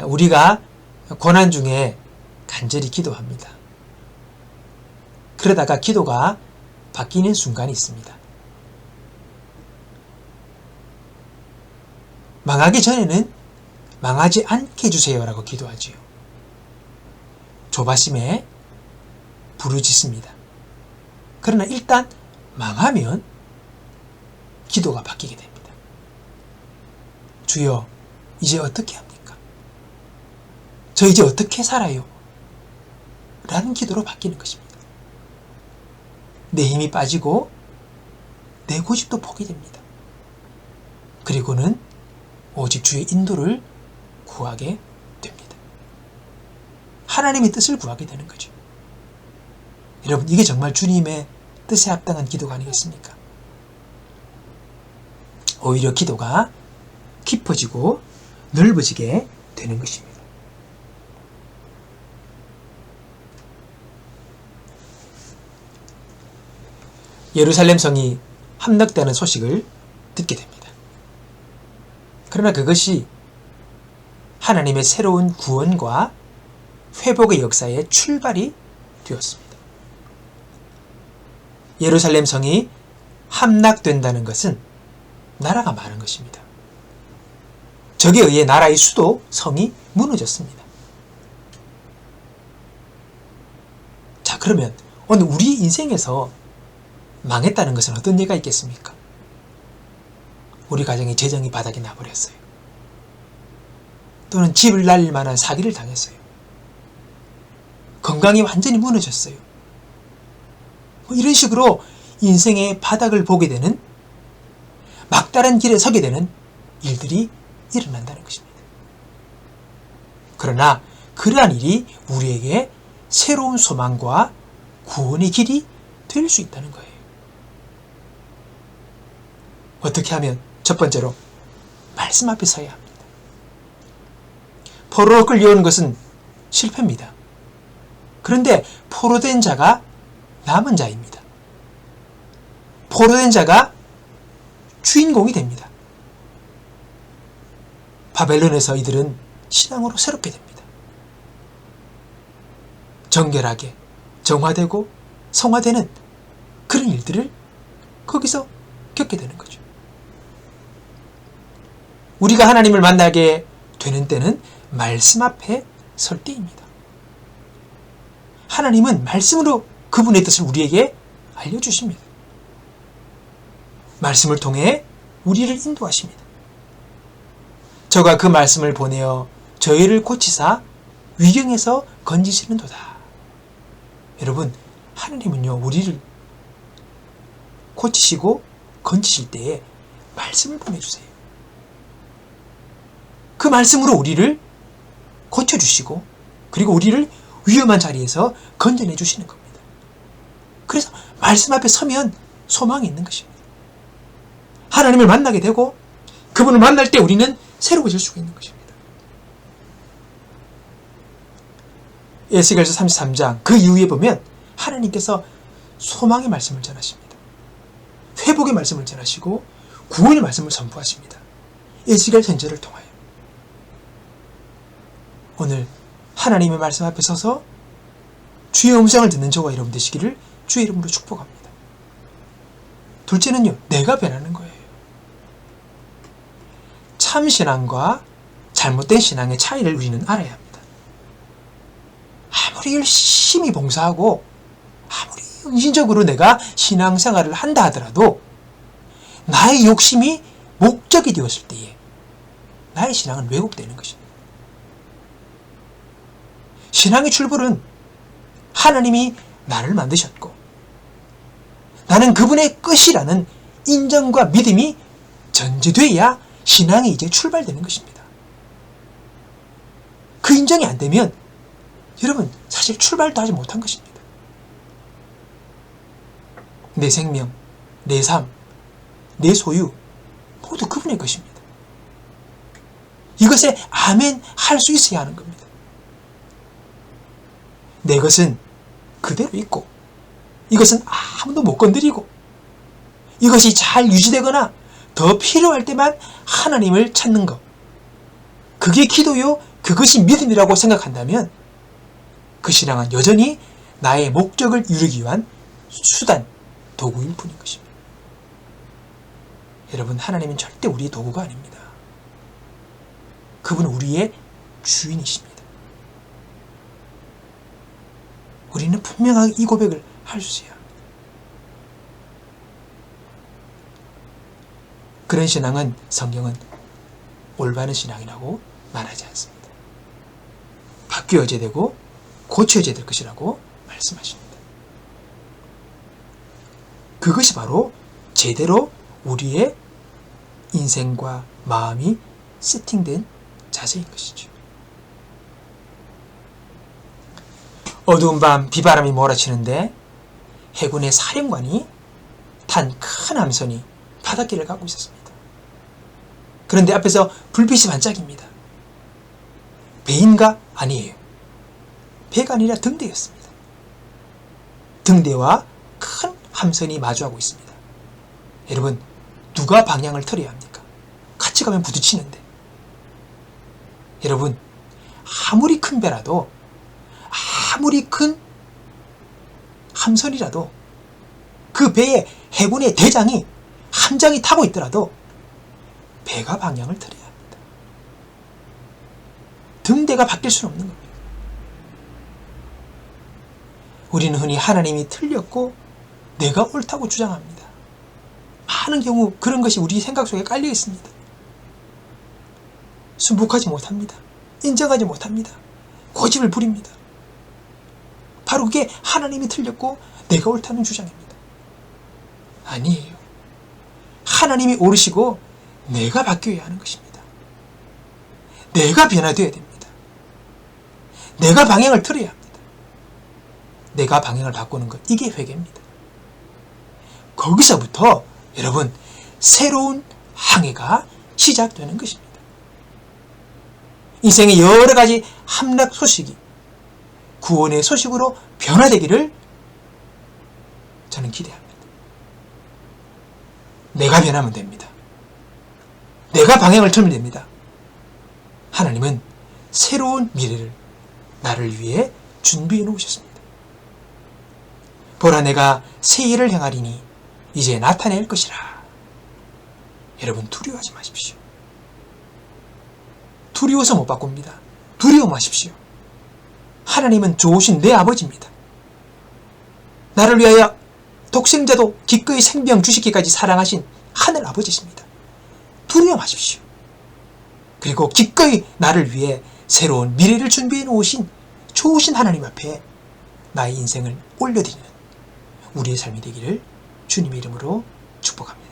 우리가 고난 중에 간절히 기도합니다. 그러다가 기도가 바뀌는 순간이 있습니다. 망하기 전에는 망하지 않게 해주세요라고 기도하지요. 조바심에 부르짖습니다. 그러나 일단 망하면 기도가 바뀌게 됩니다. 주여, 이제 어떻게 합니까? 저 이제 어떻게 살아요? 라는 기도로 바뀌는 것입니다. 내 힘이 빠지고 내 고집도 포기됩니다. 그리고는 오직 주의 인도를 구하게 됩니다. 하나님의 뜻을 구하게 되는 거죠. 여러분, 이게 정말 주님의 뜻에 합당한 기도가 아니겠습니까? 오히려 기도가 깊어지고 넓어지게 되는 것입니다. 예루살렘 성이 함락되는 소식을 듣게 됩니다. 그러나 그것이 하나님의 새로운 구원과 회복의 역사의 출발이 되었습니다. 예루살렘 성이 함락된다는 것은 나라가 많은 것입니다. 적에 의해 나라의 수도 성이 무너졌습니다. 자, 그러면 오늘 우리 인생에서 망했다는 것은 어떤 예가 있겠습니까? 우리 가정의 재정이 바닥이 나버렸어요. 또는 집을 날릴 만한 사기를 당했어요. 건강이 완전히 무너졌어요. 이런 식으로 인생의 바닥을 보게 되는, 막다른 길에 서게 되는 일들이 일어난다는 것입니다. 그러나 그러한 일이 우리에게 새로운 소망과 구원의 길이 될 수 있다는 거예요. 어떻게 하면? 첫 번째로 말씀 앞에 서야 합니다. 포로로 끌려온 것은 실패입니다. 그런데 포로된 자가 남은 자입니다. 포로된 자가 주인공이 됩니다. 바벨론에서 이들은 신앙으로 새롭게 됩니다. 정결하게 정화되고 성화되는 그런 일들을 거기서 겪게 되는 거죠. 우리가 하나님을 만나게 되는 때는 말씀 앞에 설 때입니다. 하나님은 말씀으로 그분의 뜻을 우리에게 알려주십니다. 말씀을 통해 우리를 인도하십니다. 저가 그 말씀을 보내어 저희를 고치사 위경에서 건지시는도다. 여러분, 하나님은요, 우리를 고치시고 건지실 때에 말씀을 보내주세요. 그 말씀으로 우리를 고쳐주시고, 그리고 우리를 위험한 자리에서 건져내 주시는 겁니다. 그래서 말씀 앞에 서면 소망이 있는 것입니다. 하나님을 만나게 되고 그분을 만날 때 우리는 새로워질 수가 있는 것입니다. 에스겔서 33장 그 이후에 보면 하나님께서 소망의 말씀을 전하십니다. 회복의 말씀을 전하시고 구원의 말씀을 선포하십니다. 에스겔 선지자를 통하여. 오늘 하나님의 말씀 앞에 서서 주의 음성을 듣는 저와 여러분 되시기를 주의 이름으로 축복합니다. 둘째는요, 내가 변하는 거예요. 참 신앙과 잘못된 신앙의 차이를 우리는 알아야 합니다. 아무리 열심히 봉사하고 아무리 헌신적으로 내가 신앙생활을 한다 하더라도 나의 욕심이 목적이 되었을 때에 나의 신앙은 왜곡되는 것입니다. 신앙의 출발은 하나님이 나를 만드셨고 나는 그분의 끝이라는 인정과 믿음이 전제돼야 신앙이 이제 출발되는 것입니다. 그 인정이 안 되면 여러분 사실 출발도 하지 못한 것입니다. 내 생명, 내 삶, 내 소유 모두 그분의 것입니다. 이것에 아멘 할 수 있어야 하는 겁니다. 내 것은 그대로 있고 이것은 아무도 못 건드리고 이것이 잘 유지되거나 더 필요할 때만 하나님을 찾는 것, 그게 기도요, 그것이 믿음이라고 생각한다면 그 신앙은 여전히 나의 목적을 이루기 위한 수단, 도구일 뿐인 것입니다. 여러분, 하나님은 절대 우리의 도구가 아닙니다. 그분은 우리의 주인이십니다. 우리는 분명하게 이 고백을 할 수 있어야 합니다. 그런 신앙은 성경은 올바른 신앙이라고 말하지 않습니다. 바뀌어져야 되고 고쳐져야 될 것이라고 말씀하십니다. 그것이 바로 제대로 우리의 인생과 마음이 세팅된 자세인 것이죠. 어두운 밤 비바람이 몰아치는데 해군의 사령관이 탄 큰 함선이 바닷길을 가고 있었습니다. 그런데 앞에서 불빛이 반짝입니다. 배인가? 아니에요. 배가 아니라 등대였습니다. 등대와 큰 함선이 마주하고 있습니다. 여러분, 누가 방향을 틀어야 합니까? 같이 가면 부딪히는데. 여러분, 아무리 큰 배라도, 아무리 큰 함선이라도 그 배에 해군의 대장이 함장이 타고 있더라도 배가 방향을 틀어야 합니다. 등대가 바뀔 수는 없는 겁니다. 우리는 흔히 하나님이 틀렸고 내가 옳다고 주장합니다. 많은 경우 그런 것이 우리 생각 속에 깔려 있습니다. 순복하지 못합니다. 인정하지 못합니다. 고집을 부립니다. 바로 그게 하나님이 틀렸고 내가 옳다는 주장입니다. 아니에요. 하나님이 옳으시고 내가 바뀌어야 하는 것입니다. 내가 변화되어야 됩니다. 내가 방향을 틀어야 합니다. 내가 방향을 바꾸는 것, 이게 회개입니다. 거기서부터 여러분, 새로운 항해가 시작되는 것입니다. 인생의 여러 가지 함락 소식이 구원의 소식으로 변화되기를 저는 기대합니다. 내가 변하면 됩니다. 내가 방향을 틀면 됩니다. 하나님은 새로운 미래를 나를 위해 준비해 놓으셨습니다. 보라, 내가 새 일을 행하리니 이제 나타낼 것이라. 여러분, 두려워하지 마십시오. 두려워서 못 바꿉니다. 두려워 마십시오. 하나님은 좋으신 내 아버지입니다. 나를 위하여 독생자도 기꺼이 생명 주시기까지 사랑하신 하늘 아버지십니다. 두려워 마십시오. 그리고 기꺼이 나를 위해 새로운 미래를 준비해 놓으신 좋으신 하나님 앞에 나의 인생을 올려드리는 우리의 삶이 되기를 주님의 이름으로 축복합니다.